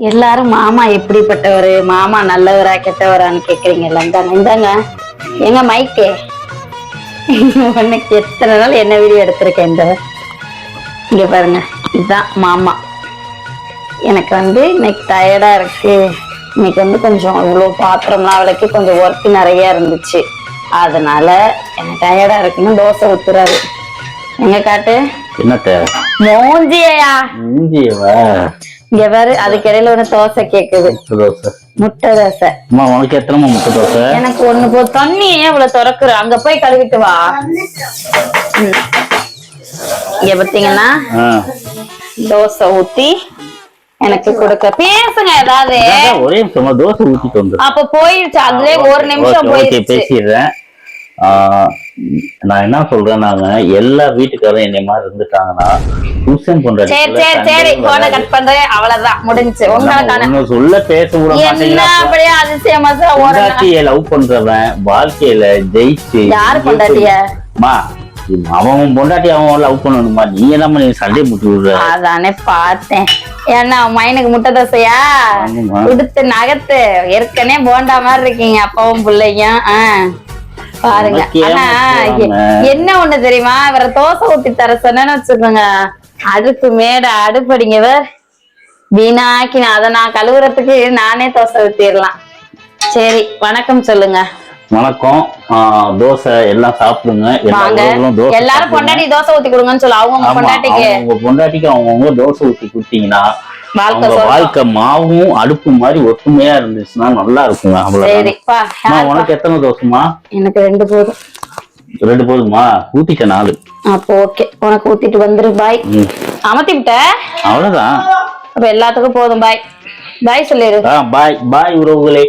எல்லாரும் மாமா எப்படிப்பட்டவரு, மாமா நல்லவரா கெட்டவரான்னு கேக்குறீங்கல்ல. இந்தாங்க எங்க மைக்கே உனக்கு எத்தனை நாள் என்ன வீடியோ எடுத்திருக்கேன். இங்க பாருங்க, இதுதான் மாமா. எனக்கு இன்னைக்கு டயர்டா இருக்கு. இன்னைக்கு கொஞ்சம் இவ்வளவு பாத்திரம்லாம் விளக்கி கொஞ்சம் ஒர்க் நிறைய இருந்துச்சு. அதனால எனக்கு டயர்டா இருக்குன்னு தோசை ஊத்துறாரு. எங்க காட்டு மூஞ்சியா இங்க பாரு. அதுக்கு இடையில ஒண்ணு தோசை கேக்குது. முட்டை தோசை. உனக்கு எத்தனை முட்டை தோசை? எனக்கு ஒண்ணு போ. தண்ணி ஏன் இவ்வளவு திறக்குற? அங்க போய் கழுவிட்டு வா. இங்க பாத்தீங்கன்னா தோசை ஊத்தி எனக்கு கொடுக்க. பேசுங்க ஏதாவது. ஒரே நிமிஷமா தோசை ஊத்திட்டு வந்து அப்ப போயிடுச்சு. அதுலயே ஒரு நிமிஷம் போயிடுச்சு. பேசிடுறேன். நான் என்ன சொல்றேன், நாங்க எல்லா வீட்டுக்காரும் என்னை மாதிரி இருந்துட்டாங்கன்னா புருஷன் பண்ற கட் பண்றேன். அவ்வளவுதான் முடிஞ்சு. சொல்ல பேச பொண்டாட்டிய லவ் பண்றவன் வாழ்க்கையில ஜெயிச்சு யாரு பொண்டாட்டிய அவன் பொண்டாட்டி அவன் லவ் பண்ணணுமா? நீ என்ன சண்டை முட்டி விடுற? அதானே பார்த்தேன். ஏன்னா மைனுக்கு முட்டை தோசையா கொடுத்து நகத்து. ஏற்கனவே போண்டா மாதிரி இருக்கீங்க அப்பாவும் பிள்ளையும். பாருங்க. ஆனா என்ன ஒண்ணு தெரியுமா, இவர தோசை ஊத்தி தர சொன்னேன்னு வச்சுக்கோங்க, அடுப்பு மேட அடுப்படிங்க வீணாக்கி அதை நான் கழுவுறதுக்கு நானே தோசை ஊத்திடலாம். சரி, வணக்கம் சொல்லுங்க. வணக்கம். தோசை எல்லாம் சாப்பிடுங்க. எல்லாரும் பொண்டாட்டி தோசை ஊத்தி கொடுங்கன்னு சொல்ல. அவங்க பொண்டாட்டிக்கு அவங்கவுங்க தோசை ஊத்தி கொடுத்தீங்கன்னா வாழ்க்கை மாவும் அடுப்பு மாதிரி ஒத்துமையா இருந்துச்சுன்னா நல்லா இருக்குங்க. அவ்வளவு. உனக்கு எத்தனை தோசைமா? எனக்கு 2 போதும். 2 போதுமா? ஊத்திக்க 4. அப்போ ஓகே, உனக்கு ஊத்திட்டு வந்துரு. பாய். அமத்தி விட்ட அவ்வளவுதான். அப்ப எல்லாத்துக்கும் போதும். பாய் பாய் சொல்லிரு. பாய் பாய் உறவுகளே.